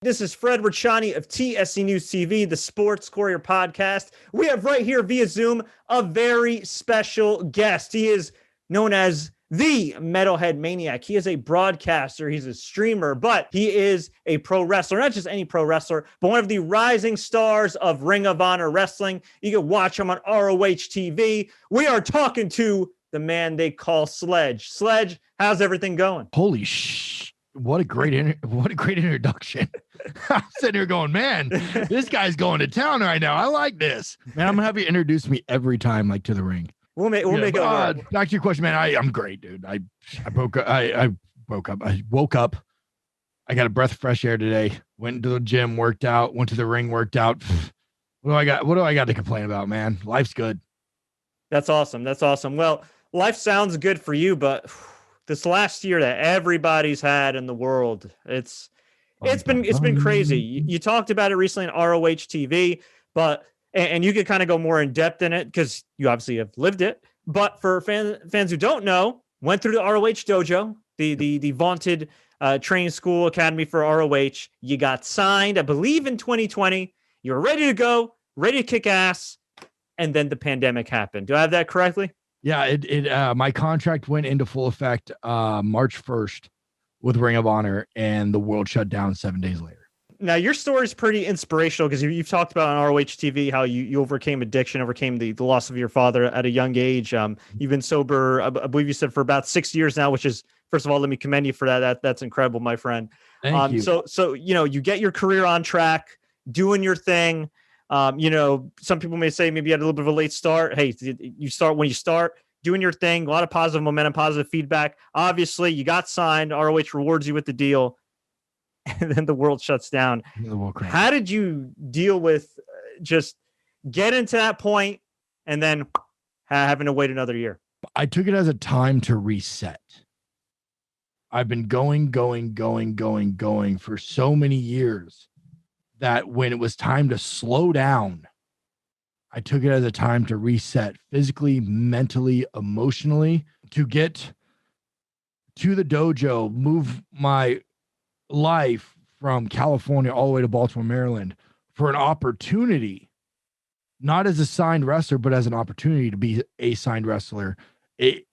This is Fred Richani of TSC News TV, the Sports Courier Podcast. We have right here via Zoom a very special guest. He is known as the Metalhead Maniac. He is a broadcaster, he's a streamer, but he is a pro wrestler, not just any pro wrestler, but one of the rising stars of Ring of Honor Wrestling. You can watch him on ROH TV. We are talking to the man they call Sledge. Sledge, how's everything going? Holy sh! What a great introduction. I'm sitting here going, man, this guy's going to town right now. I like this. Man, I'm gonna have you introduce me every time, like, to the ring. We'll make it work. Back to your question, man. I'm great, dude. I woke up. I got a breath of fresh air today. Went to the gym, worked out, went to the ring, worked out. What do I got to complain about, man? Life's good. That's awesome. Well, life sounds good for you, but this last year that everybody's had in the world, it's been crazy. You talked about it recently on ROH TV, but and you could kind of go more in depth in it because you obviously have lived it. But for fans who don't know, went through the ROH dojo, the vaunted training school academy for ROH. You got signed, I believe, in 2020. You were ready to go, ready to kick ass, and then the pandemic happened. Do I have that correctly? Yeah, my contract went into full effect March 1st with Ring of Honor, and the world shut down 7 days later. Now, your story is pretty inspirational because you've talked about on ROH TV how you overcame addiction, overcame the loss of your father at a young age. You've been sober, I believe you said, for about 6 years now, which is, first of all, let me commend you for that. That's incredible, my friend. Thank you. So you get your career on track, doing your thing. Some people may say maybe you had a little bit of a late start. Hey, you start when you start. Doing your thing, a lot of positive momentum, positive feedback. Obviously, you got signed. ROH rewards you with the deal, and then the world shuts down. How did you deal with just getting to that point and then having to wait another year? I took it as a time to reset. I've been going for so many years that when it was time to slow down, I took it as a time to reset physically, mentally, emotionally, to get to the dojo, move my life from California all the way to Baltimore, Maryland, for an opportunity, not as a signed wrestler, but as an opportunity to be a signed wrestler. It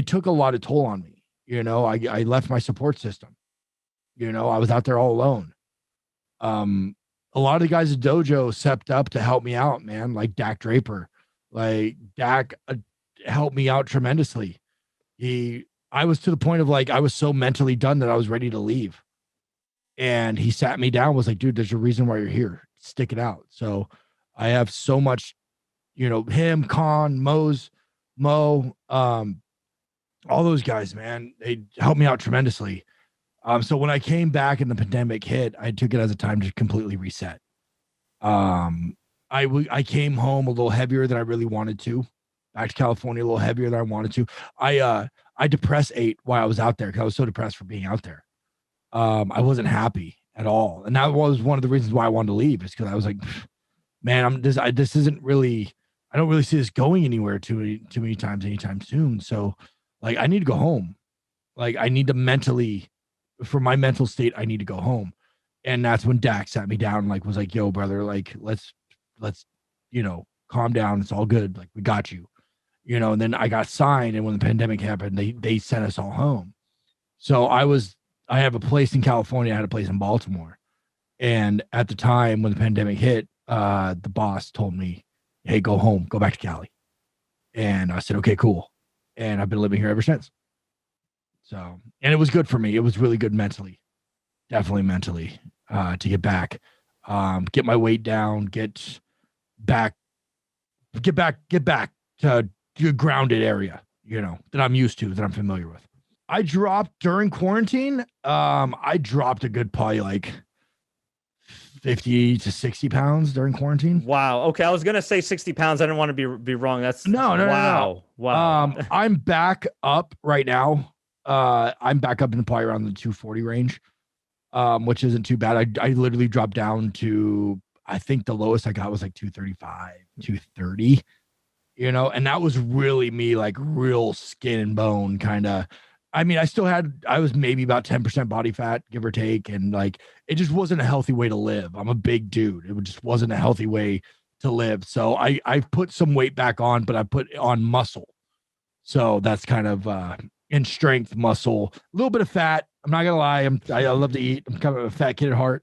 took a lot of toll on me. I left my support system. I was out there all alone. A lot of the guys at dojo stepped up to help me out, man. Like Dak Draper, Dak helped me out tremendously. I was to the point of I was so mentally done that I was ready to leave. And he sat me down, was like, dude, there's a reason why you're here. Stick it out. So I have so much, him, Khan, Mo, all those guys, man, they helped me out tremendously. So when I came back and the pandemic hit, I took it as a time to completely reset. I came home a little heavier than I really wanted to. Back to California a little heavier than I wanted to. I depressed ate while I was out there because I was so depressed for being out there. I wasn't happy at all, and that was one of the reasons why I wanted to leave. Is because I was like, man, this isn't really. I don't really see this going anywhere too many times anytime soon. So, I need to go home. I need to mentally. For my mental state, I need to go home. And that's when Dak sat me down and was like, yo, brother, let's calm down. It's all good. We got you, and then I got signed. And when the pandemic happened, they sent us all home. So I have a place in California. I had a place in Baltimore. And at the time when the pandemic hit, the boss told me, hey, go home, go back to Cali. And I said, okay, cool. And I've been living here ever since. So, and it was good for me. It was really good mentally, definitely mentally, to get back, get my weight down, get back to a grounded area, that I'm used to, that I'm familiar with. I dropped during quarantine. I dropped a good probably 50 to 60 pounds during quarantine. Wow. Okay. I was going to say 60 pounds. I didn't want to be wrong. That's No. Wow. I'm back up right now. I'm back up in probably around the 240 range, which isn't too bad. I literally dropped down to, I think the lowest I got was 235, 230, and that was really me, real skin and bone kind of I mean, I was maybe about 10% body fat, give or take. And like, it just wasn't a healthy way to live. I'm a big dude. It just wasn't a healthy way to live. So I've put some weight back on, but I put on muscle. So that's kind of, in strength, muscle, a little bit of fat. I'm not gonna lie. I love to eat. I'm kind of a fat kid at heart,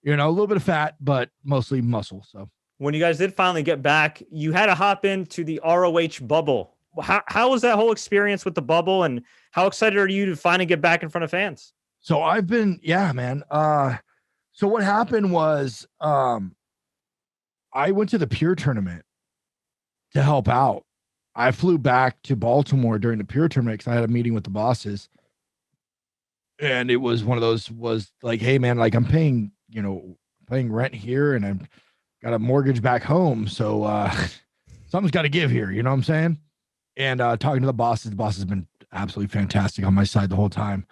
a little bit of fat, but mostly muscle. So when you guys did finally get back, you had to hop into the ROH Bubble. How was that whole experience with the bubble, and how excited are you to finally get back in front of fans? So I've been, yeah, man. So what happened was, I went to the Pure tournament to help out. I flew back to Baltimore during the Pure tournament because I had a meeting with the bosses, and it was one of those was like, hey man, like I'm paying rent here, and I've got a mortgage back home, so something's got to give here. You know what I'm saying? And talking to the boss has been absolutely fantastic on my side the whole time.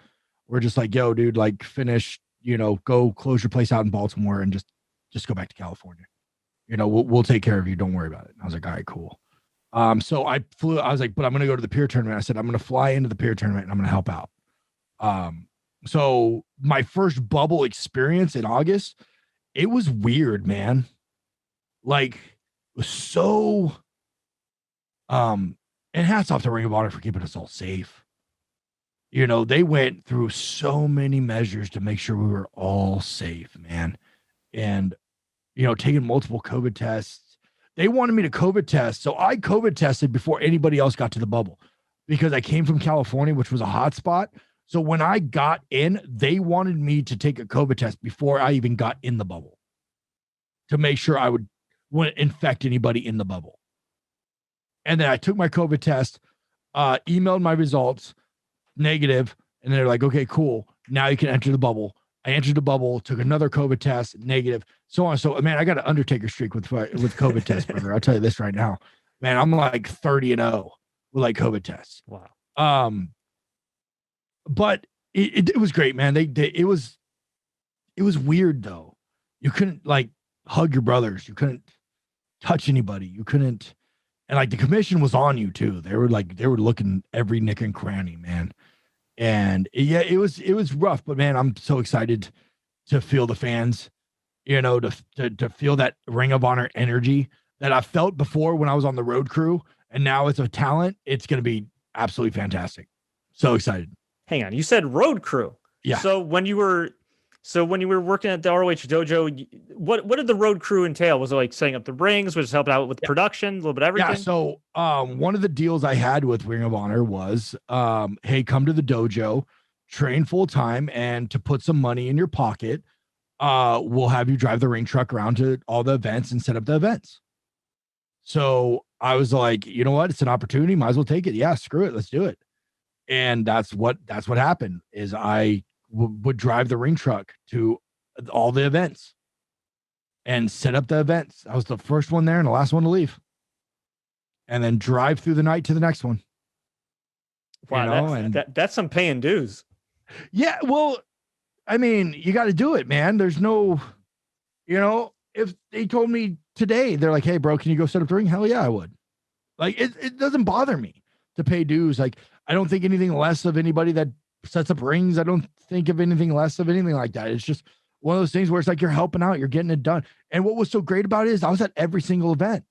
We're just like, yo, dude, like finish, go close your place out in Baltimore and just go back to California. We'll take care of you. Don't worry about it. And I was like, all right, cool. So I was like, but I'm going to go to the Peer tournament. I said, I'm going to fly into the Peer tournament and I'm going to help out. So my first bubble experience in August, it was weird, man. Like, it was so, and hats off to Ring of Honor for keeping us all safe. They went through so many measures to make sure we were all safe, man. And, taking multiple COVID tests. They wanted me to COVID test. So I COVID tested before anybody else got to the bubble because I came from California, which was a hot spot. So when I got in, they wanted me to take a COVID test before I even got in the bubble to make sure I wouldn't infect anybody in the bubble. And then I took my COVID test, emailed my results, negative, and they're like, okay, cool. Now you can enter the bubble. I entered the bubble, took another COVID test, negative, so on. So, man, I got an Undertaker streak with COVID tests, brother. I'll tell you this right now. Man, I'm like 30-0 with like COVID tests. Wow. But it was great, man. It was weird though. You couldn't like hug your brothers. You couldn't touch anybody. You couldn't. And like the commission was on you too. They were looking every nick and cranny, man. And yeah, it was rough, but man, I'm so excited to feel the fans, to feel that Ring of Honor energy that I felt before when I was on the road crew. And now it's a talent. It's going to be absolutely fantastic. So excited. Hang on. You said road crew. Yeah. So when you were working at the ROH dojo, what did the road crew entail? Was it like setting up the rings? Was it helping out with production? A little bit of everything? Yeah. So one of the deals I had with Ring of Honor was, hey, come to the dojo, train full time, and to put some money in your pocket, we'll have you drive the ring truck around to all the events and set up the events. So I was like, you know what? It's an opportunity. Might as well take it. Yeah, screw it. Let's do it. And that's what happened is I would drive the ring truck to all the events and set up the events. I was the first one there and the last one to leave, and then drive through the night to the next one. Wow. That's some paying dues. Yeah. Well, I mean, you got to do it, man. There's no, if they told me today, they're like, hey bro, can you go set up the ring? Hell yeah, I would. Like, it doesn't bother me to pay dues. Like, I don't think anything less of anybody that sets up rings. I don't think of anything less of anything like that. It's just one of those things where it's like you're helping out, you're getting it done. And what was so great about it is I was at every single event.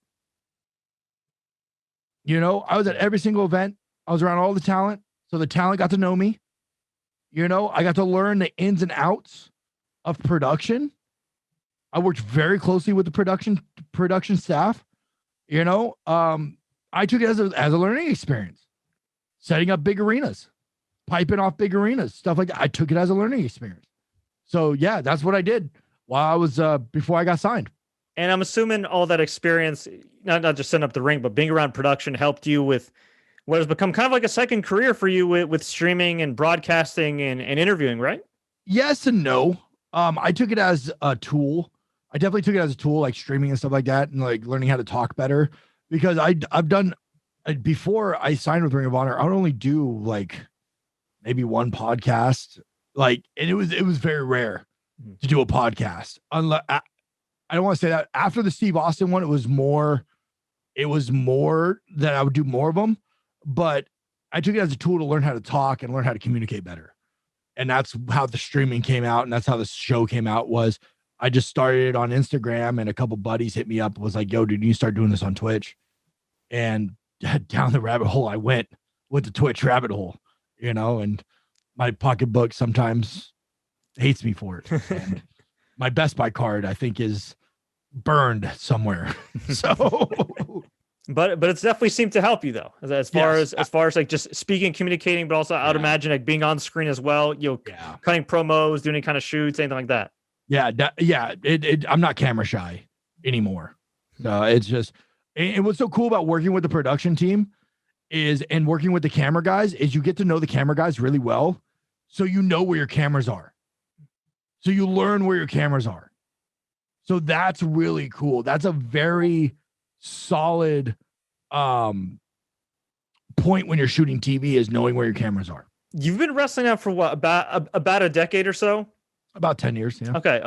I was at every single event. I was around all the talent. So the talent got to know me. I got to learn the ins and outs of production. I worked very closely with the production staff. I took it as a learning experience. Setting up big arenas, piping off big arenas, stuff like that. I took it as a learning experience. So yeah, that's what I did while I was before I got signed. And I'm assuming all that experience, not just setting up the ring, but being around production helped you with what has become kind of like a second career for you with streaming and broadcasting and interviewing, right? Yes and no. I took it as a tool. I definitely took it as a tool, like streaming and stuff like that, and like learning how to talk better, because I've done. Before I signed with Ring of Honor, I would only do like maybe one podcast, and it was very rare to do a podcast. Unless I don't want to say that after the Steve Austin one, it was more that I would do more of them. But I took it as a tool to learn how to talk and learn how to communicate better. And that's how the streaming came out. And that's how the show came out. Was I just started it on Instagram, and a couple buddies hit me up, was like, yo, dude, you start doing this on Twitch. And down the rabbit hole I went with the Twitch rabbit hole, and my pocketbook sometimes hates me for it. And my Best Buy card, I think, is burned somewhere. So but it's definitely seemed to help you though, as far as like just speaking, communicating, but also I would imagine like being on screen as well, cutting promos, doing any kind of shoots, anything like that. I'm not camera shy anymore. So it's just, and what's so cool about working with the production team and working with the camera guys is you get to know the camera guys really well. So you know where your cameras are. So you learn where your cameras are. So that's really cool. That's a very solid point when you're shooting TV, is knowing where your cameras are. You've been wrestling now for what, about a decade or so? About 10 years. Yeah. Okay.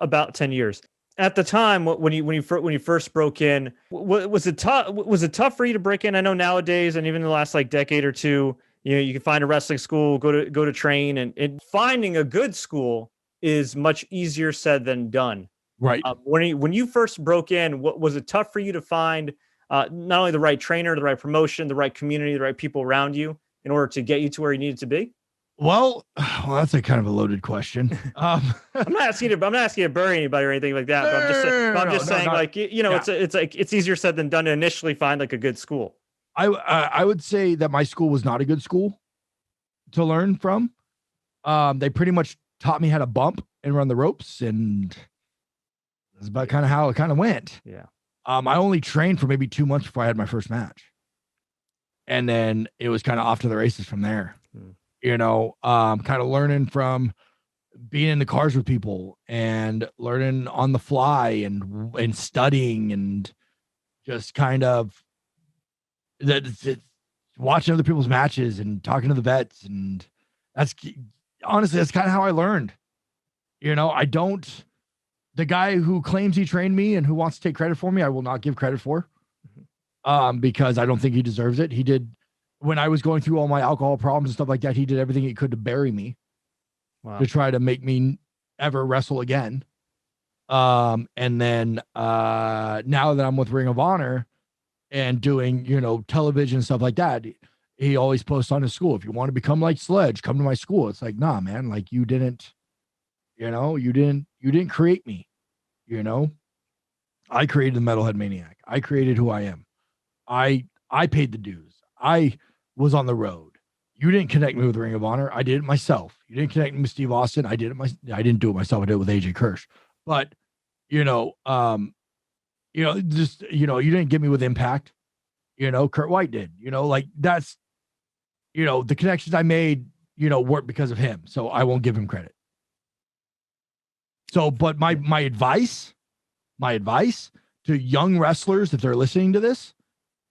About 10 years. At the time, when you first broke in, was it tough? Was it tough for you to break in? I know nowadays, and even in the last like decade or two, you can find a wrestling school, go to train, and finding a good school is much easier said than done. Right. When you first broke in, what was it tough for you to find not only the right trainer, the right promotion, the right community, the right people around you in order to get you to where you needed to be? Well, that's a kind of a loaded question. I'm not asking you to bury anybody or anything like that, but I'm just saying, it's easier said than done to initially find like a good school. I would say that my school was not a good school to learn from. They pretty much taught me how to bump and run the ropes, and that's about kind of how it kind of went. Yeah. I only trained for maybe 2 months before I had my first match, and then it was kind of off to the races from there. Kind of learning from being in the cars with people and learning on the fly and studying and just kind of watching other people's matches and talking to the vets. And that's honestly, that's kind of how I learned. The guy who claims he trained me and who wants to take credit for me, I will not give credit for, because I don't think he deserves it. He did. When I was going through all my alcohol problems and stuff like that, he did everything he could to bury me. Wow. To try to make me ever wrestle again. And then now that I'm with Ring of Honor and doing, television and stuff like that, he always posts on his school, if you want to become like Sledge, come to my school. It's like, nah, man, like you didn't create me. I created the Metalhead Maniac. I created who I am. I paid the dues. I was on the road. You didn't connect me with Ring of Honor. I did it myself. You didn't connect me with Steve Austin. I didn't do it myself. I did it with AJ Kirsch. But, you didn't get me with Impact. Kurt White did. That's, the connections I made, worked because of him. So I won't give him credit. So, but my advice to young wrestlers, if they're listening to this,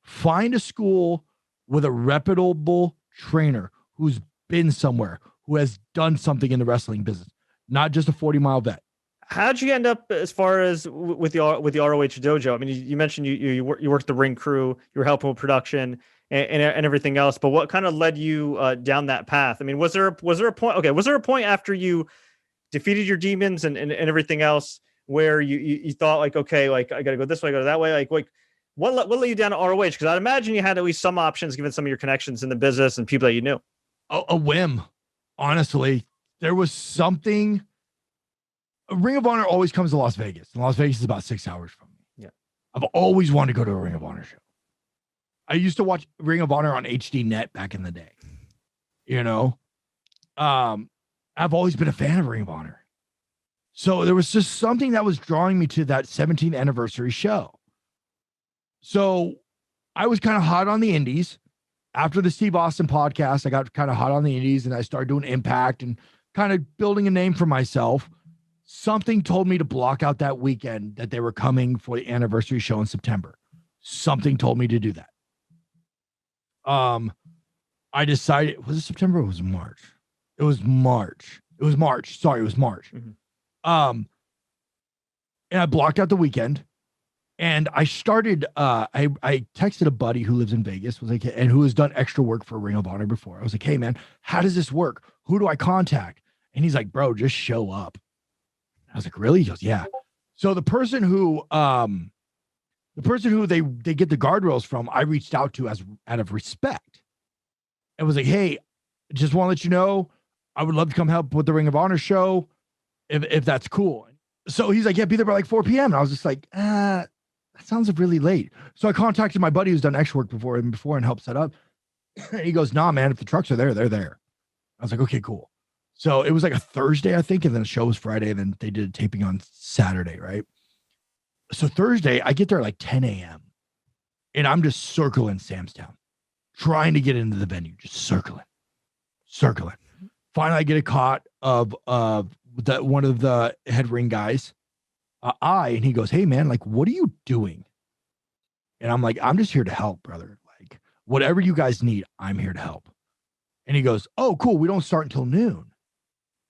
find a school with a reputable trainer who's been somewhere, who has done something in the wrestling business, not just a 40-mile vet. How'd you end up as far as with the ROH dojo? I mean, you mentioned you worked the ring crew, you were helping with production and everything else, but what kind of led you down that path? I mean, was there a point? Okay, was there a point after you defeated your demons and everything else where you thought like, okay, like I got to go this way, go that way, like what led you down to ROH? Because I'd imagine you had at least some options given some of your connections in the business and people that you knew. A whim, honestly. There was something. Ring of Honor always comes to Las Vegas, and Las Vegas is about 6 hours from me. Yeah, I've always wanted to go to a Ring of Honor show. I used to watch Ring of Honor on HD Net back in the day. I've always been a fan of Ring of Honor. So there was just something that was drawing me to that 17th anniversary show. So I was kind of hot on the indies. After the Steve Austin podcast, I got kind of hot on the indies and I started doing Impact and kind of building a name for myself. Something told me to block out that weekend that they were coming for the anniversary show in September. Something told me to do that. I decided, was it September or was it March? It was March. Sorry, it was March. Mm-hmm. And I blocked out the weekend And I started, I texted a buddy who lives in Vegas, was like, and who has done extra work for Ring of Honor before. I was like, hey man, how does this work? Who do I contact? And he's like, bro, just show up. I was like, really? He goes, yeah. So the person who they get the guardrails from, I reached out to as out of respect. And was like, hey, just want to let you know, I would love to come help with the Ring of Honor show if that's cool. So he's like, yeah, be there by like 4 p.m. And I was just like, that sounds really late. So I contacted my buddy who's done extra work before and helped set up. He goes, nah, man, if the trucks are there, they're there. I was like, okay, cool. So it was like a Thursday, I think, and then the show was Friday, and then they did a taping on Saturday, right? So Thursday, I get there at like 10 a.m. and I'm just circling Sam's Town, trying to get into the venue, just circling. Finally, I get a caught of one of the head ring guys, and he goes, hey man, like, what are you doing? And I'm like, I'm just here to help, brother. Like, whatever you guys need, I'm here to help. And he goes, oh, cool. We don't start until noon.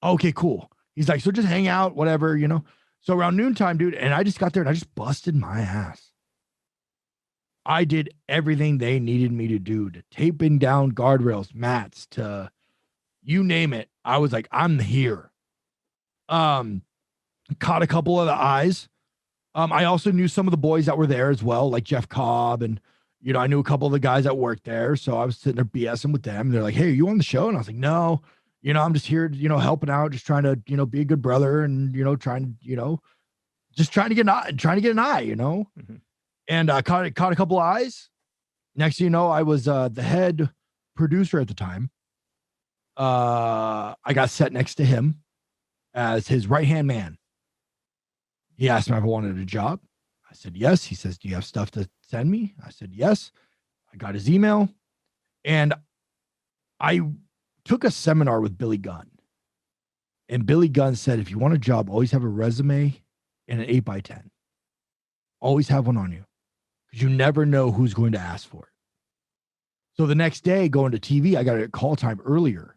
Okay, cool. He's like, so just hang out, whatever, you know? So around noontime, dude, and I just got there and I just busted my ass. I did everything they needed me to do, to taping down guardrails, mats, to you name it. I was like, I'm here. Caught a couple of the eyes. I also knew some of the boys that were there as well, like Jeff Cobb, and you know, I knew a couple of the guys that worked there. So I was sitting there BSing with them. They're like, hey, are you on the show? And I was like, no, you know, I'm just here, you know, helping out, just trying to, you know, be a good brother and, you know, trying to get an eye, you know. Mm-hmm. And I caught a couple of eyes. Next thing you know, I was the head producer at the time. I got set next to him as his right-hand man. He asked me if I wanted a job. I said, yes. He says, do you have stuff to send me? I said, yes. I got his email. And I took a seminar with Billy Gunn. And Billy Gunn said, if you want a job, always have a resume and an 8x10. Always have one on you, because you never know who's going to ask for it. So the next day, going to TV, I got a call time earlier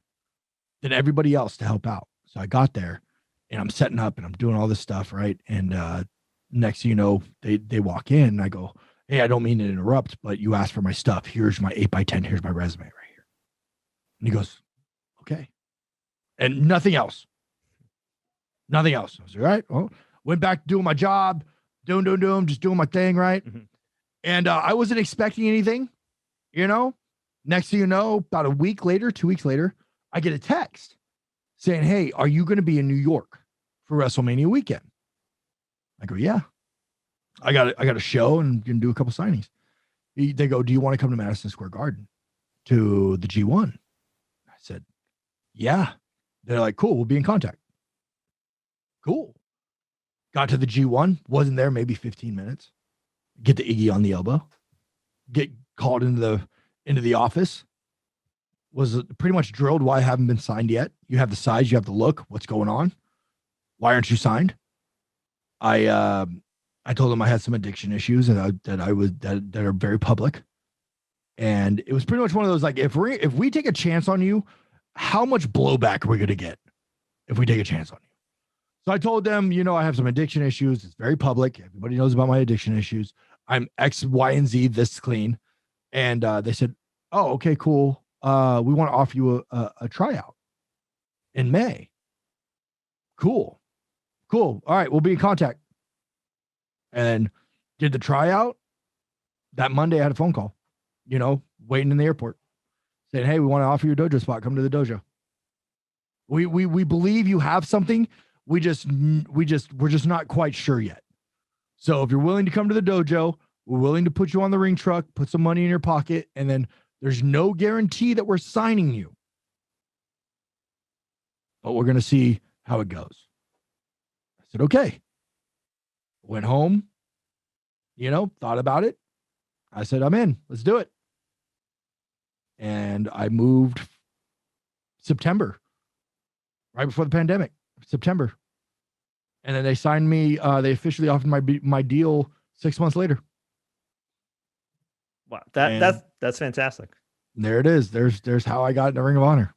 than everybody else to help out. So I got there and I'm setting up and I'm doing all this stuff, right? And next thing you know, they walk in and I go, hey, I don't mean to interrupt, but you asked for my stuff. Here's my 8x10. Here's my resume right here. And he goes, okay. And nothing else. Nothing else. I was like, all right. Well, went back to doing my job, just doing my thing, right? Mm-hmm. And I wasn't expecting anything, you know? Next thing you know, about a week later, 2 weeks later, I get a text saying, hey, are you going to be in New York for WrestleMania weekend? I go, yeah. I got a show and can do a couple signings. They go, do you want to come to Madison Square Garden to the G1? I said, yeah. They're like, cool, we'll be in contact. Cool. Got to the G1, wasn't there maybe 15 minutes. Get the Iggy on the elbow. Get called into the office. Was pretty much drilled why I haven't been signed yet. You have the size, you have the look. What's going on? Why aren't you signed? I told him I had some addiction issues that are very public. And it was pretty much one of those, like, if we take a chance on you, how much blowback are we going to get if we take a chance on you? So I told them, you know, I have some addiction issues. It's very public. Everybody knows about my addiction issues. I'm X, Y, and Z this clean. And they said, oh, okay, cool. We want to offer you a tryout in May. Cool. All right, we'll be in contact. And did the tryout. That Monday I had a phone call, you know, waiting in the airport saying, hey, we want to offer you a dojo spot. Come to the dojo. We believe you have something. We're just not quite sure yet. So if you're willing to come to the dojo, we're willing to put you on the ring truck, put some money in your pocket, and then there's no guarantee that we're signing you. But we're going to see how it goes. I said, okay. Went home, you know, thought about it. I said, I'm in. Let's do it. And I moved September, right before the pandemic, September. And then they signed me. They officially offered my deal 6 months later. Wow, that's fantastic. There it is. There's how I got in the Ring of Honor.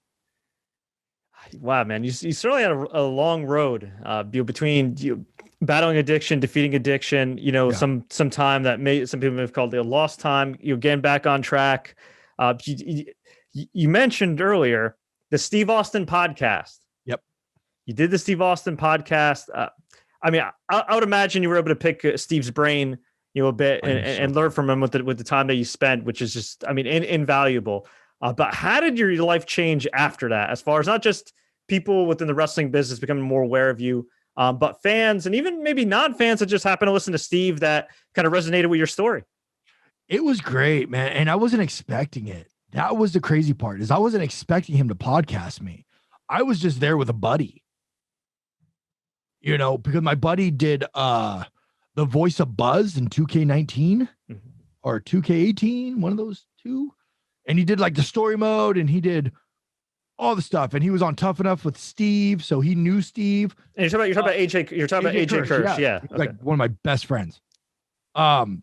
Wow, man, you certainly had a long road between battling addiction, defeating addiction. Some time that some people have called the lost time. Getting back on track. You mentioned earlier the Steve Austin podcast. Yep, you did the Steve Austin podcast. I would imagine you were able to pick Steve's brain, a bit and learn from him with the time that you spent, which is just, invaluable. But how did your life change after that? As far as not just people within the wrestling business becoming more aware of you, but fans and even maybe non-fans that just happen to listen to Steve that kind of resonated with your story. It was great, man. And I wasn't expecting it. That was the crazy part, is I wasn't expecting him to podcast me. I was just there with a buddy, because my buddy did the voice of Buzz in 2K19 or 2K18, one of those two. And he did like the story mode, and he did all the stuff, and he was on Tough Enough with Steve, so he knew Steve. And you're talking about AJ. You're talking about AJ Kirsch, yeah. Okay. Like one of my best friends. So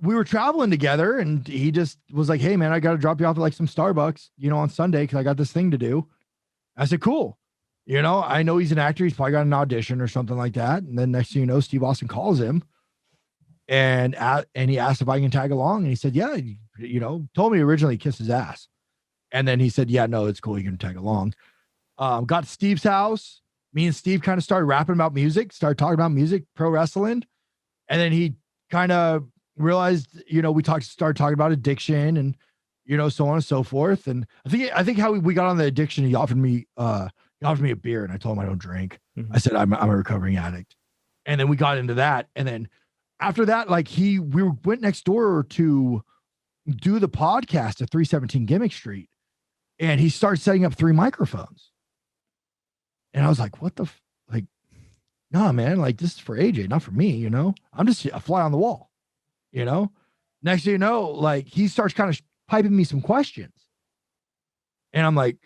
we were traveling together, and he just was like, "Hey, man, I got to drop you off at like some Starbucks, on Sunday because I got this thing to do." I said, "Cool." I know he's an actor. He's probably got an audition or something like that. And then next thing you know, Steve Austin calls him. And he asked if I can tag along, and he said, yeah, told me originally kiss his ass. And then he said, yeah, no, it's cool. You can tag along. Got to Steve's house. Me and Steve kind of started rapping about music, started talking about music, pro wrestling. And then he kind of realized, we started talking about addiction and, so on and so forth. And I think how we got on the addiction, he offered me a beer, and I told him I don't drink. Mm-hmm. I said, I'm a recovering addict. And then we got into that. And then after that, we went next door to do the podcast at 317 Gimmick Street, and he started setting up 3 microphones. And I was like, what the, nah, man, this is for AJ, not for me, I'm just a fly on the wall, Next thing you know, he starts kind of piping me some questions. And I'm like,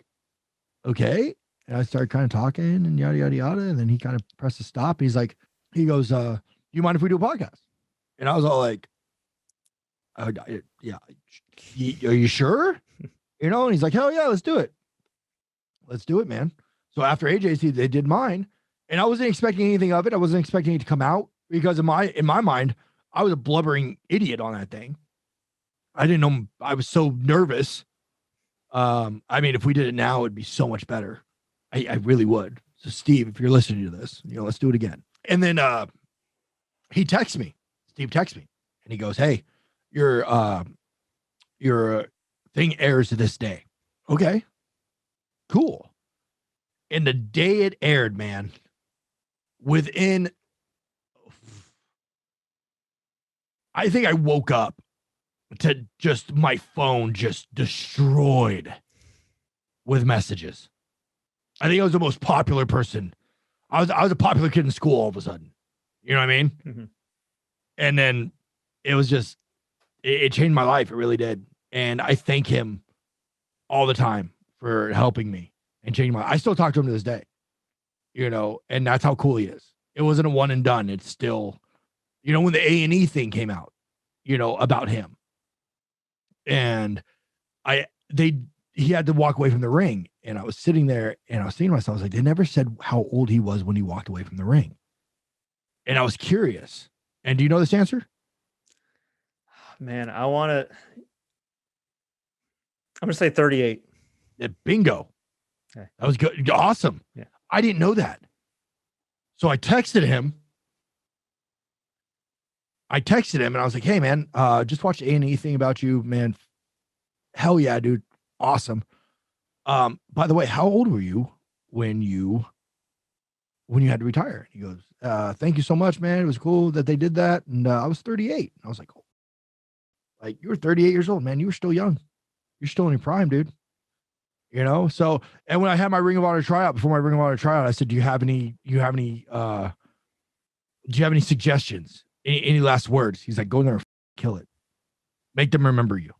okay. And I started kind of talking and yada, yada, yada. And then he kind of pressed a stop. And he goes, do you mind if we do a podcast? And I was all like, yeah, are you sure? And he's like, hell yeah, let's do it. Let's do it, man. So after AJ's, they did mine, and I wasn't expecting anything of it. I wasn't expecting it to come out because in my mind, I was a blubbering idiot on that thing. I didn't know. I was so nervous. If we did it now, it'd be so much better. I really would. So Steve, if you're listening to this, let's do it again. And then he texts me. Steve texts me, and he goes, hey, your thing airs to this day. Okay, cool. And the day it aired, man, I think I woke up to just my phone just destroyed with messages. I think I was the most popular person. I was a popular kid in school all of a sudden. You know what I mean? Mm-hmm. And then it was just, it changed my life. It really did. And I thank him all the time for helping me and changing I still talk to him to this day, and that's how cool he is. It wasn't a one and done. It's still, when the A&E thing came out, about him, and he had to walk away from the ring, and I was sitting there and I was thinking to myself, I was like, they never said how old he was when he walked away from the ring. And I was curious. And do you know this answer? Man, I'm going to say 38. Yeah, bingo. Okay. That was good. Awesome. Yeah. I didn't know that. So I texted him. And I was like, hey, man, just watched the A&E thing about you, man. Hell yeah, dude. Awesome. By the way, how old were you when you had to retire? He goes, thank you so much, man. It was cool that they did that. And I was 38. And I was like, oh, you were 38 years old, man. You were still young. You're still in your prime, dude. So, and when I had my Ring of Honor tryout, I said, do you have any suggestions? Any last words? He's like, go in there and kill it. Make them remember you.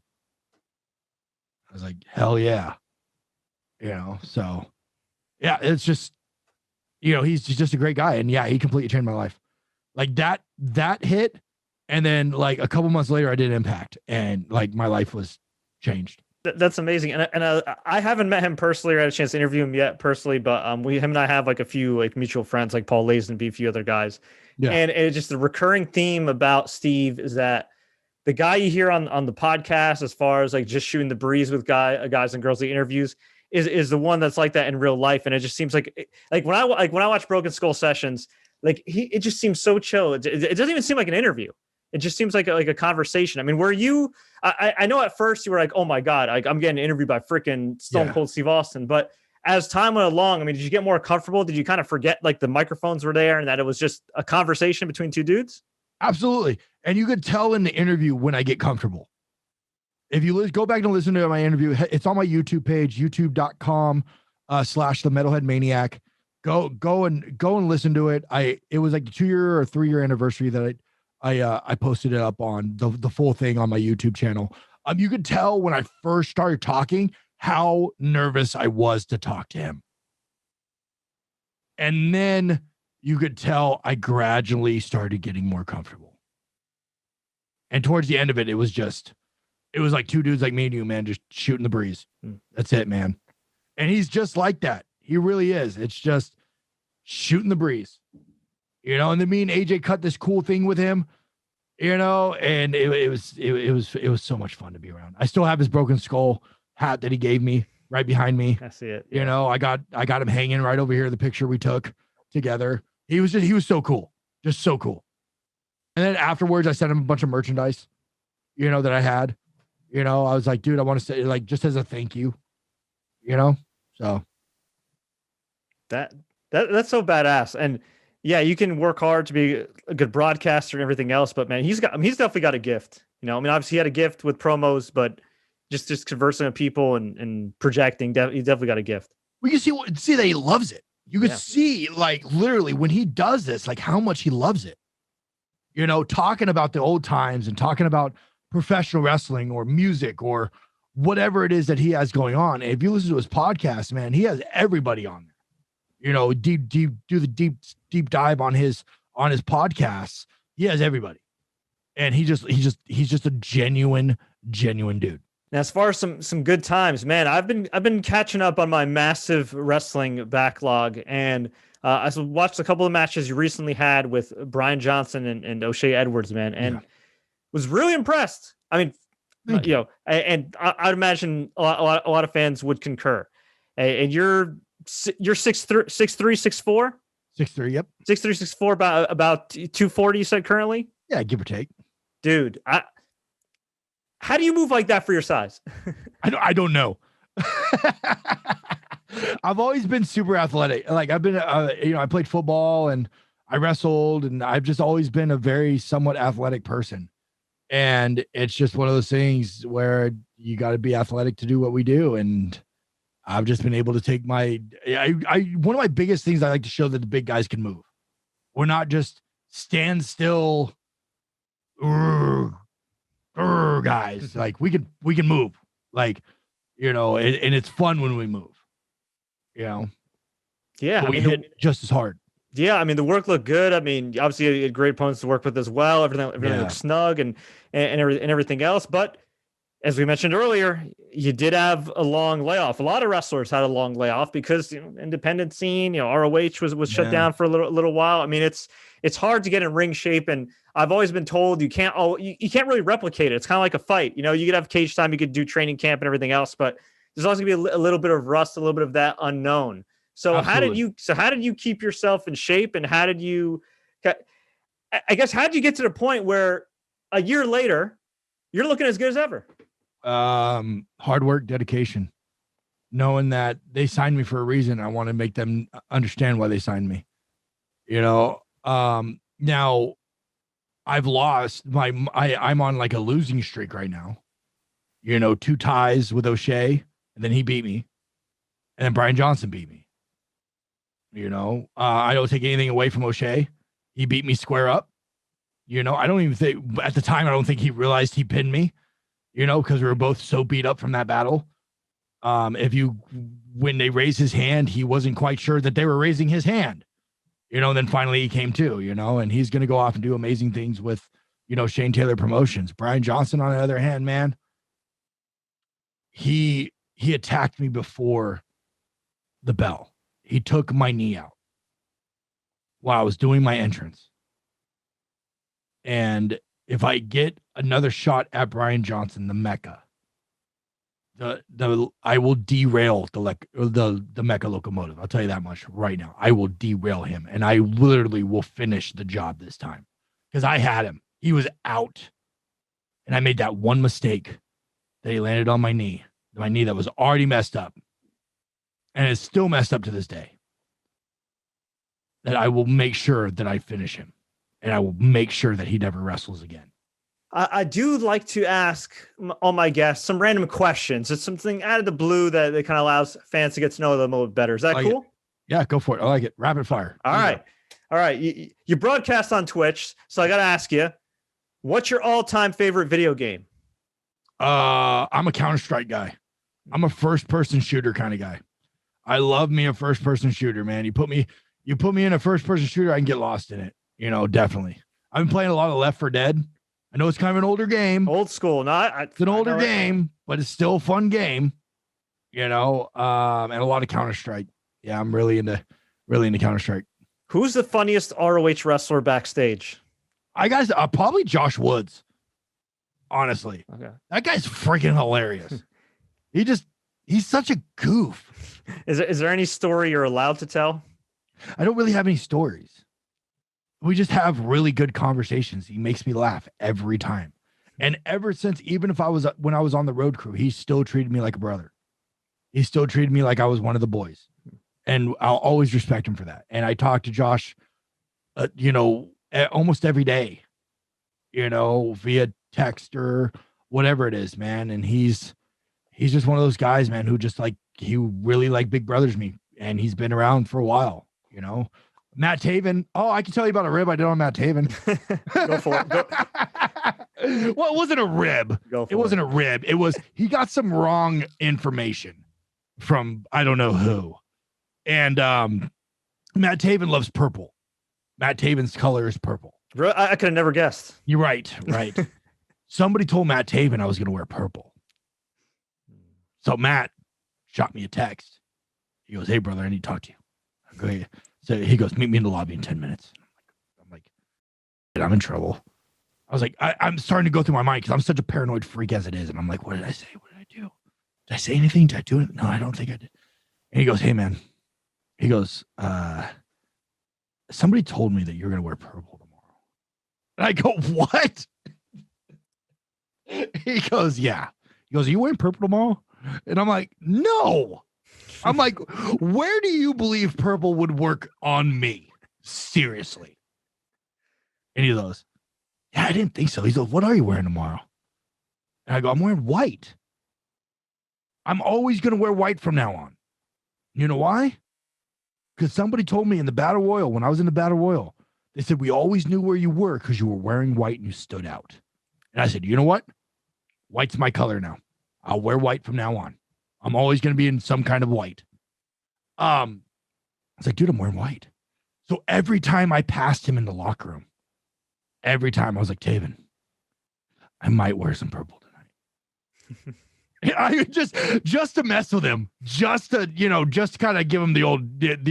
I was like, hell yeah. So yeah, it's just, he's just a great guy. And yeah, he completely changed my life. Like that hit. And then a couple months later I did Impact, and my life was changed. That's amazing. And I haven't met him personally or had a chance to interview him yet personally, but him and I have like a few like mutual friends like Paul Lazenby, a few other guys. Yeah. And it's just the recurring theme about Steve is that the guy you hear on the podcast, as far as like just shooting the breeze with guys and girls he interviews, is the one that's like that in real life. And it just seems like when I watch Broken Skull sessions, like it just seems so chill. It doesn't even seem like an interview. It just seems like a conversation. I mean, were you? I know at first you were like, "Oh my god, I'm getting interviewed by freaking Stone Cold Steve Austin." But as time went along, I mean, did you get more comfortable? Did you kind of forget like the microphones were there and that it was just a conversation between two dudes? Absolutely, and you could tell in the interview when I get comfortable. If you go back and listen to my interview, it's on my YouTube page, youtube.com/the Metalhead Maniac. Go and listen to it. It was like the 2-year or 3-year anniversary that I posted it up on the full thing on my YouTube channel. You could tell when I first started talking how nervous I was to talk to him. And then you could tell I gradually started getting more comfortable. And towards the end of it, it was like two dudes like me and you, man, just shooting the breeze. That's it, man. And he's just like that. He really is. It's just shooting the breeze. And then me and AJ cut this cool thing with him, and it was so much fun to be around. I still have his Broken Skull hat that he gave me right behind me. I see it. I got him hanging right over here. The picture we took together. He was so cool, just so cool. And then afterwards, I sent him a bunch of merchandise, that I had. I was like, dude, I want to say like just as a thank you, so that's so badass. And yeah, you can work hard to be a good broadcaster and everything else, but man, he's definitely got a gift. Obviously he had a gift with promos, but just conversing with people and projecting, he definitely got a gift. Well, you see that he loves it. You could see like literally when he does this, like how much he loves it. Talking about the old times and talking about professional wrestling or music or whatever it is that he has going on. And if you listen to his podcast, man, he has everybody on there. Do the deep dive on his podcasts. He has everybody, and he's just a genuine dude. Now, as far as some good times, man, I've been catching up on my massive wrestling backlog, and I watched a couple of matches you recently had with Brian Johnson and O'Shea Edwards, man, and was really impressed. I mean, and I'd imagine a lot of fans would concur. And you're 6'3", 6'4"? 6'3", yep. 6'3", 6'4", about 240, you said currently? Yeah, give or take. Dude, how do you move like that for your size? I don't know. I've always been super athletic. Like I've been, I played football and I wrestled, and I've just always been a very somewhat athletic person. And it's just one of those things where you got to be athletic to do what we do. And I've just been able to take one of my biggest things I like to show that the big guys can move. We're not just stand still guys. Like we can move, like, and it's fun when we move, Yeah. But we hit just as hard. Yeah. I mean, the work looked good. I mean, obviously you had great opponents to work with as well. Everything looked snug and everything else. But as we mentioned earlier, you did have a long layoff. A lot of wrestlers had a long layoff because independent scene, ROH was shut down for a little while. I mean, it's hard to get in ring shape, and I've always been told you can't really replicate it. It's kind of like a fight. You could have cage time, you could do training camp and everything else, but there's always gonna be a little bit of rust, a little bit of that unknown. So Absolutely. how did you keep yourself in shape, and how did you get to the point where a year later you're looking as good as ever? Hard work, dedication, knowing that they signed me for a reason. I want to make them understand why they signed me. Now I've lost I'm on like a losing streak right now. 2 ties with O'Shea, and then he beat me, and then Brian Johnson beat me. I don't take anything away from O'Shea. He beat me square up. I don't even think at the time, I don't think he realized he pinned me, because we were both so beat up from that battle. When they raised his hand, he wasn't quite sure that they were raising his hand, then finally he came to, and he's going to go off and do amazing things with, Shane Taylor Promotions. Brian Johnson, on the other hand, man, he attacked me before the bell. He took my knee out while I was doing my entrance. And if I get another shot at Brian Johnson, the Mecca, I will derail the Mecca locomotive. I'll tell you that much right now. I will derail him, and I literally will finish the job this time because I had him. He was out, and I made that one mistake that he landed on my knee that was already messed up, and it's still messed up to this day. That I will make sure that I finish him, and I will make sure that he never wrestles again. I do like to ask all my guests some random questions. It's something out of the blue that kind of allows fans to get to know them a little better. Is that cool? Yeah, go for it. I like it. Rapid fire. All right. You broadcast on Twitch, so I got to ask you, what's your all-time favorite video game? I'm a Counter-Strike guy. I'm a first-person shooter kind of guy. I love me a first-person shooter, man. You put me in a first-person shooter, I can get lost in it. Definitely. I've been playing a lot of Left 4 Dead. I know it's kind of an older game. Old school. It's an older game, but it's still a fun game. And a lot of Counter-Strike. Yeah, I'm really into Counter-Strike. Who's the funniest ROH wrestler backstage? I guess probably Josh Woods. Honestly. Okay. That guy's freaking hilarious. He's such a goof. Is there any story you're allowed to tell? I don't really have any stories. We just have really good conversations. He makes me laugh every time. And ever since, even if when I was on the road crew, he still treated me like a brother. He still treated me like I was one of the boys. And I'll always respect him for that. And I talk to Josh, almost every day, via text or whatever it is, man. And he's just one of those guys, man, who just he really big brothers me. And he's been around for a while, Matt Taven. Oh, I can tell you about a rib I did on Matt Taven. Go for it. Well, it wasn't a rib. It wasn't a rib. It was, he got some wrong information from I don't know who. And Matt Taven loves purple. Matt Taven's color is purple. I could have never guessed. You're right. Somebody told Matt Taven I was going to wear purple. So Matt shot me a text. He goes, "Hey, brother, I need to talk to you." I go, "Hey." So he goes, "Meet me in the lobby in 10 minutes. I'm like, I'm in trouble. I was like, I'm starting to go through my mind because I'm such a paranoid freak as it is. And I'm like, what did I say? What did I do? Did I say anything? Did I do it? No, I don't think I did. And he goes, "Hey, man." He goes, "Somebody told me that you're going to wear purple tomorrow." And I go, "What?" He goes, "Yeah." He goes, "Are you wearing purple tomorrow?" And I'm like, "No." I'm like, where do you believe purple would work on me? Seriously. And he goes, "Yeah, I didn't think so." He goes, "What are you wearing tomorrow?" And I go, "I'm wearing white. I'm always going to wear white from now on." You know why? Because somebody told me in the Battle Royal, when I was in the Battle Royal, they said, "We always knew where you were because you were wearing white and you stood out." And I said, "You know what? White's my color now. I'll wear white from now on. I'm always going to be in some kind of white." I was like, "Dude, I'm wearing white." So every time I passed him in the locker room, every time I was like, "Taven, I might wear some purple tonight." I just to mess with him, just to kind of give him the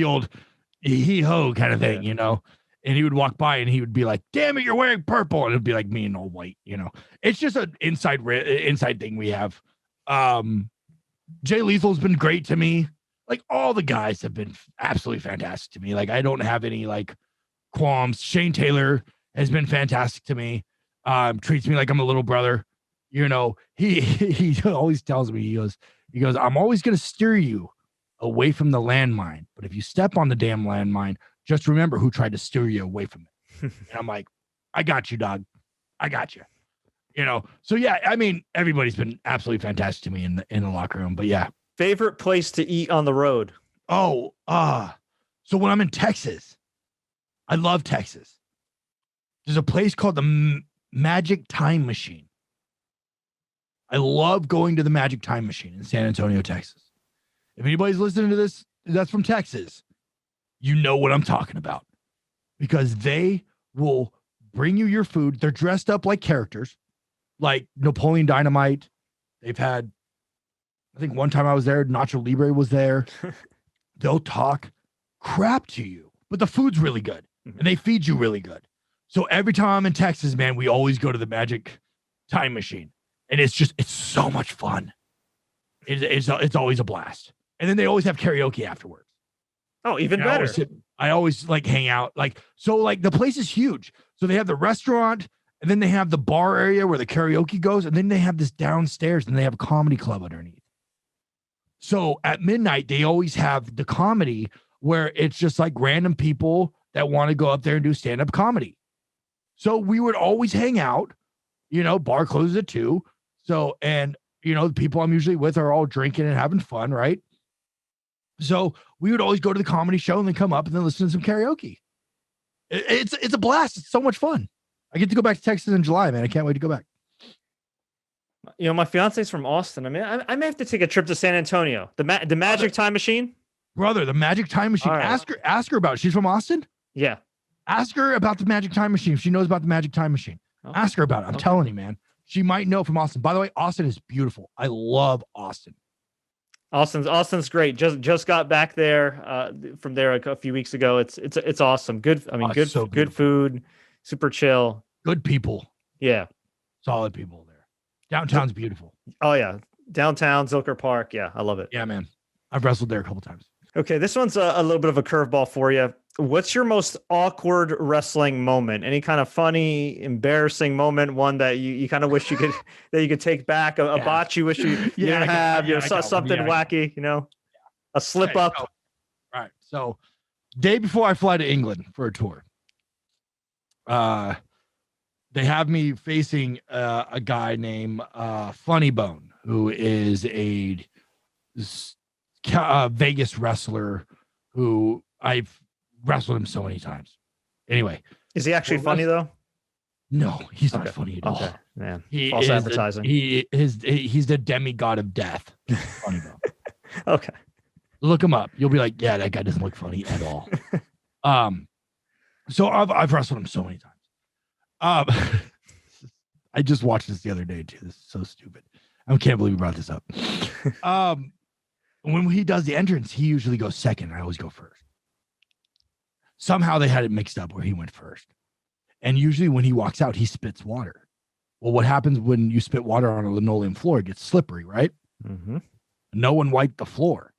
old hee ho kind of thing, And he would walk by and he would be like, "Damn it, you're wearing purple," and it'd be like me in all white, It's just an inside thing we have. Jay Lethal's been great to me. All the guys have been absolutely fantastic to me. I don't have any qualms. Shane Taylor has been fantastic to me. Treats me like I'm a little brother. He always tells me, he goes, "I'm always going to steer you away from the landmine. But if you step on the damn landmine, just remember who tried to steer you away from it." And I'm like, "I got you, dog. I got you." So yeah, I mean, everybody's been absolutely fantastic to me in the locker room, but yeah. Favorite place to eat on the road? So when I'm in Texas, I love Texas. There's a place called the Magic Time Machine. I love going to the Magic Time Machine in San Antonio, Texas. If anybody's listening to this, that's from Texas, you know what I'm talking about, because they will bring you your food. They're dressed up like characters, like Napoleon Dynamite. They've had I think one time I was there, Nacho Libre was there. They'll talk crap to you, but the food's really good and they feed you really good. So every time I'm in Texas, man, we always go to the Magic Time Machine, and it's so much fun. It's always a blast. And then they always have karaoke afterwards. Oh, even better. I always like hang out. Like the place is huge. So they have the restaurant, and then they have the bar area where the karaoke goes, and then they have this downstairs, and they have a comedy club underneath. So at midnight, they always have the comedy where it's just like random people that want to go up there and do stand-up comedy. So we would always hang out, bar closes at 2. So, and, the people I'm usually with are all drinking and having fun, right? So we would always go to the comedy show and then come up and then listen to some karaoke. It's a blast. It's so much fun. I get to go back to Texas in July, man. I can't wait to go back. My fiance's from Austin. I mean, I may have to take a trip to San Antonio. The Magic Time Machine? Brother, the Magic Time Machine. Right. Ask her about it. She's from Austin? Yeah. Ask her about the Magic Time Machine. If she knows about the Magic Time Machine. Okay. Ask her about it. I'm telling you, man. She might know from Austin. By the way, Austin is beautiful. I love Austin. Austin's great. Just got back there from there a few weeks ago. It's awesome. Good. I mean, good food, super chill. Good people. Yeah. Solid people there. Downtown's beautiful. Oh yeah. Downtown, Zilker Park. Yeah. I love it. Yeah, man. I've wrestled there a couple times. Okay. This one's a little bit of a curveball for you. What's your most awkward wrestling moment? Any kind of funny, embarrassing moment? One that you kind of wish you could take back, a botch you wish you didn't have, something wacky, a slip up. So, right. So day before I fly to England for a tour, they have me facing a guy named Funny Bone, who is a Vegas wrestler who I've wrestled him so many times. Anyway, is he actually funny though? No, he's not funny at all. Okay, man. False advertising. He's the demigod of death. Funny Bone. Okay. Look him up. You'll be like, yeah, that guy doesn't look funny at all. So I've wrestled him so many times. I just watched this the other day too. This is so stupid. I can't believe we brought this up. When he does the entrance, he usually goes second. I always go first. Somehow they had it mixed up where he went first. And usually when he walks out, he spits water. Well, what happens when you spit water on a linoleum floor? It gets slippery, right? Mm-hmm. No one wiped the floor.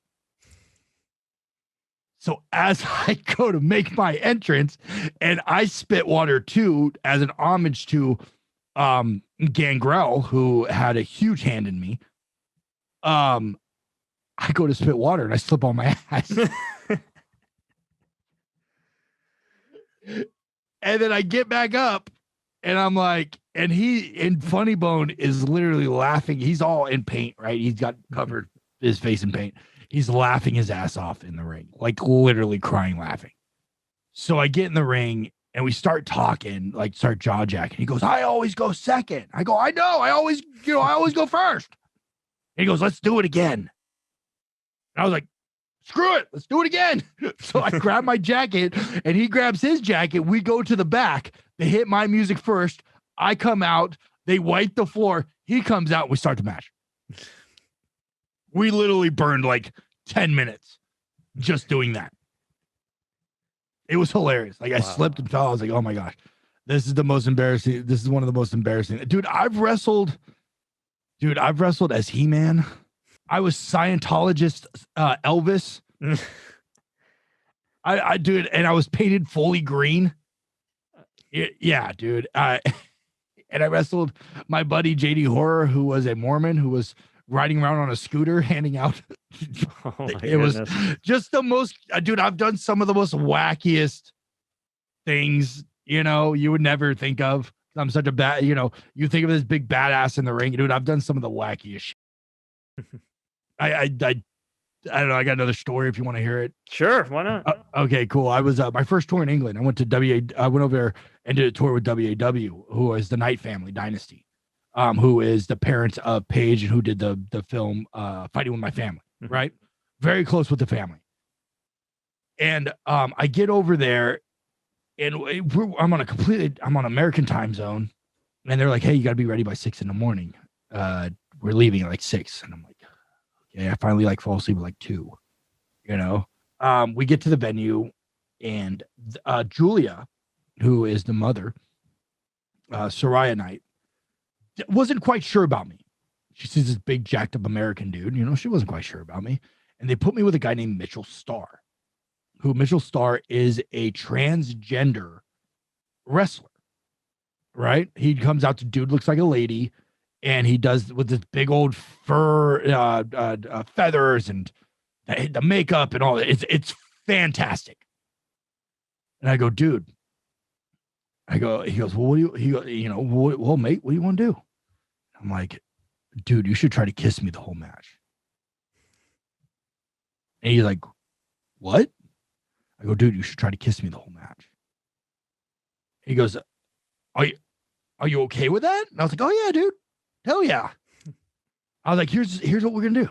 So as I go to make my entrance and I spit water too, as an homage to Gangrel, who had a huge hand in me, I go to spit water and I slip on my ass. And then I get back up and I'm like, and Funny Bone is literally laughing. He's all in paint, right? He's got covered his face in paint. He's laughing his ass off in the ring, like literally crying, laughing. So I get in the ring and we start talking, like start jaw jacking. He goes, I always go second. I go, I know. I always go first. And he goes, let's do it again. And I was like, screw it. Let's do it again. So I grab my jacket and he grabs his jacket. We go to the back. They hit my music first. I come out. They wipe the floor. He comes out. We start the match. We literally burned like 10 minutes just doing that. It was hilarious. Like I slipped and fell. I was like, oh my gosh, this is the most embarrassing. This is one of the most embarrassing. Dude, I've wrestled as He-Man. I was Scientologist Elvis. I dude, and I was painted fully green. Yeah, dude. And I wrestled my buddy JD Horror, who was a Mormon, who was riding around on a scooter, handing out. It was just the most, dude. I've done some of the most wackiest things, you would never think of. I'm such a bad, you think of this big badass in the ring, dude. I've done some of the wackiest shit. I don't know. I got another story if you want to hear it. Sure, why not? Okay, cool. I was my first tour in England. I went to I went over there and did a tour with WAW, who is the Knight Family Dynasty, who is the parents of Paige and who did the film Fighting with My Family, right? Very close with the family. And I get over there, and I'm on American time zone, and they're like, "Hey, you got to be ready by 6 a.m. We're leaving at like 6," and I'm like, Okay, I finally like fall asleep at like 2. You know, we get to the venue, and Julia, who is the mother, Soraya Knight, wasn't quite sure about me. She sees this big jacked up American dude. You know, she wasn't quite sure about me, and they put me with a guy named Mitchell Starr, who Mitchell Starr is a transgender wrestler. Right? He comes out to dude looks like a lady, and he does with this big old fur feathers and the makeup and all that. It's fantastic. And I go, dude. He goes, well, what do well, mate, what do you want to do? I'm like, dude, you should try to kiss me the whole match. And he's like, what? I go, dude, you should try to kiss me the whole match. He goes, are you okay with that? And I was like, oh yeah, dude. Hell yeah. I was like, here's what we're gonna do.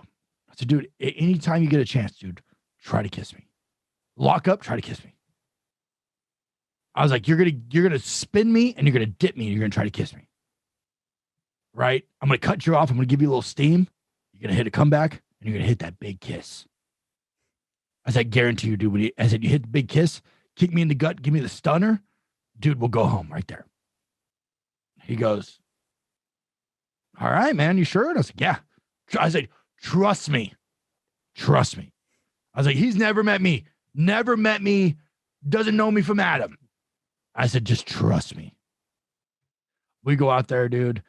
I said, dude, anytime you get a chance, dude, try to kiss me. Lock up, try to kiss me. I was like, you're gonna spin me and you're gonna dip me and you're gonna try to kiss me. Right? I'm gonna cut you off. I'm gonna give you a little steam. You're gonna hit a comeback and you're gonna hit that big kiss. I said, guarantee you, dude. I said, you hit the big kiss, kick me in the gut, give me the stunner, dude, we'll go home right there. He goes, all right, man, you sure? And I was like, yeah. I said, trust me. Trust me. I was like, he's never met me, doesn't know me from Adam. I said, just trust me. We go out there, dude.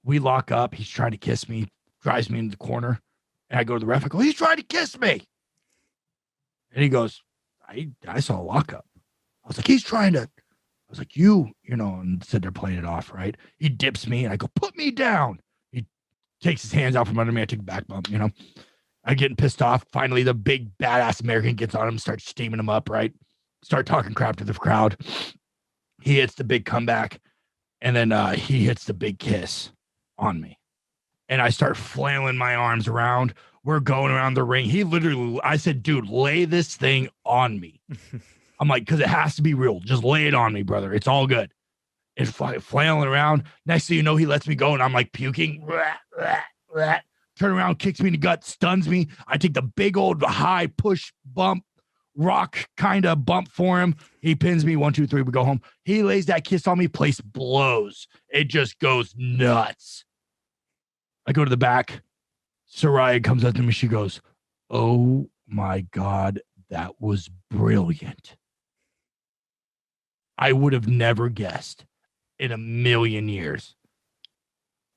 We lock up. He's trying to kiss me, drives me into the corner. And I go to the ref. I go, he's trying to kiss me. And he goes, I saw a lockup. I was like, he's trying to. I was like, and said they're playing it off, right? He dips me, and I go, put me down. He takes his hands out from under me. I take a back bump, I'm getting pissed off. Finally, the big badass American gets on him, starts steaming him up, right? Start talking crap to the crowd. He hits the big comeback, and then he hits the big kiss on me. And I start flailing my arms around. We're going around the ring. I said, dude, lay this thing on me. I'm like, because it has to be real. Just lay it on me, brother. It's all good. It's flailing around. Next thing you know, he lets me go, and I'm like puking. Turn around, kicks me in the gut, stuns me. I take the big old high push bump, rock kind of bump for him. He pins me. 1, 2, 3. We go home. He lays that kiss on me. Place blows. It just goes nuts. I go to the back. Soraya comes up to me. She goes, oh my God, that was brilliant. I would have never guessed in a million years.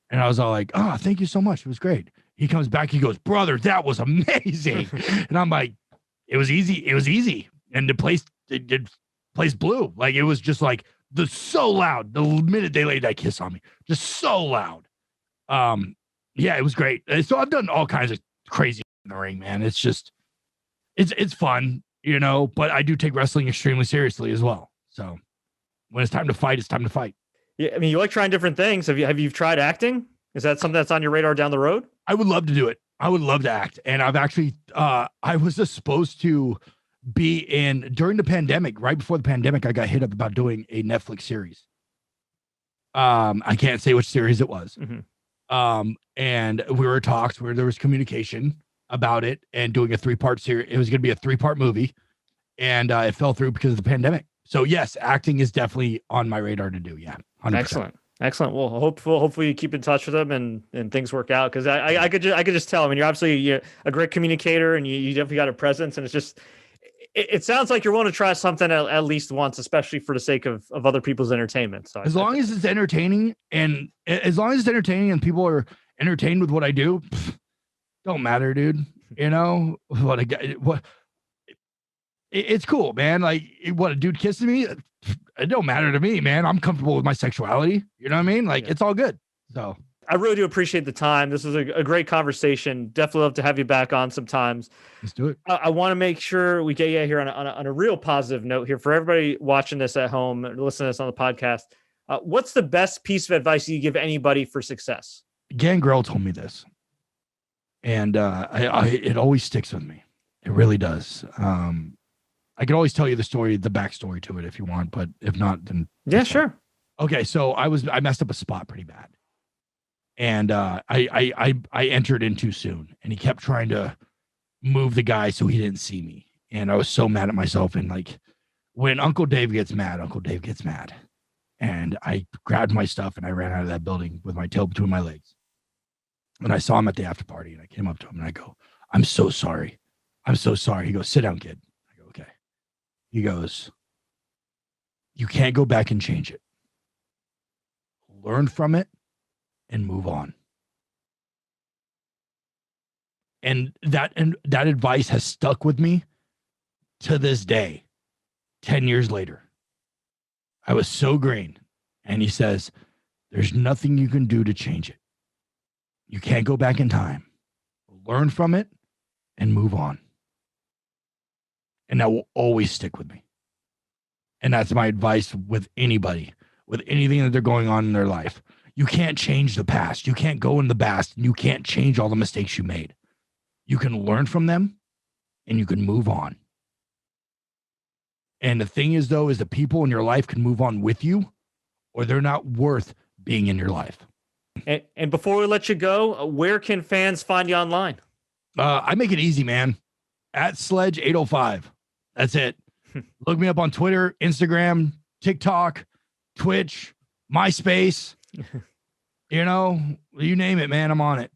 And I was all like, oh, thank you so much. It was great. He comes back. He goes, brother, that was amazing. And I'm like, it was easy. It was easy. And the place blew. Like, it was just like so loud. The minute they laid that kiss on me, just so loud. Yeah, it was great. So I've done all kinds of crazy in the ring, man. It's just, it's fun, but I do take wrestling extremely seriously as well. So when it's time to fight, it's time to fight. Yeah, I mean, you like trying different things. Have you tried acting? Is that something that's on your radar down the road? I would love to do it. I would love to act. And I've actually, I was just supposed to be during the pandemic, right before the pandemic, I got hit up about doing a Netflix series. I can't say which series it was. Mm-hmm. And we were talks where there was communication about it and doing a 3-part series. It was going to be a 3-part movie, and it fell through because of the pandemic. So yes, acting is definitely on my radar to do. Yeah. 100%. Excellent. Well, hopefully you keep in touch with them and things work out. Cause I could just tell, I mean, you're obviously a great communicator and you definitely got a presence, and it's just, it sounds like you're willing to try something at least once, especially for the sake of other people's entertainment. So as long as it's entertaining and people are entertained with what I do, don't matter, dude. It's cool, man. Like, what, a dude kissing me? It don't matter to me, man. I'm comfortable with my sexuality. You know what I mean? Like, It's all good. So I really do appreciate the time. This was a great conversation. Definitely love to have you back on sometimes. Let's do it. I want to make sure we get you here on a real positive note here for everybody watching this at home and listening to this on the podcast. What's the best piece of advice you give anybody for success? Gangrel told me this, and it always sticks with me. It really does. I could always tell you the backstory to it if you want, but if not, then yeah, sure. Okay, so I messed up a spot pretty bad. And I entered in too soon, and he kept trying to move the guy so he didn't see me. And I was so mad at myself. And like, when Uncle Dave gets mad, Uncle Dave gets mad. And I grabbed my stuff and I ran out of that building with my tail between my legs. And I saw him at the after party, and I came up to him and I go, I'm so sorry. I'm so sorry. He goes, sit down, kid. I go, okay. He goes, you can't go back and change it. Learn from it and move on. And that advice has stuck with me to this day, 10 years later. I was so green. And he says, there's nothing you can do to change it. You can't go back in time. Learn from it and move on. And that will always stick with me. And that's my advice with anybody, with anything that they're going on in their life. You can't change the past. You can't go in the past. You can't change all the mistakes you made. You can learn from them and you can move on. And the thing is, though, is the people in your life can move on with you, or they're not worth being in your life. And before we let you go, where can fans find you online? I make it easy, man. At Sledge 805. That's it. Look me up on Twitter, Instagram, TikTok, Twitch, MySpace. You know, you name it, man. I'm on it.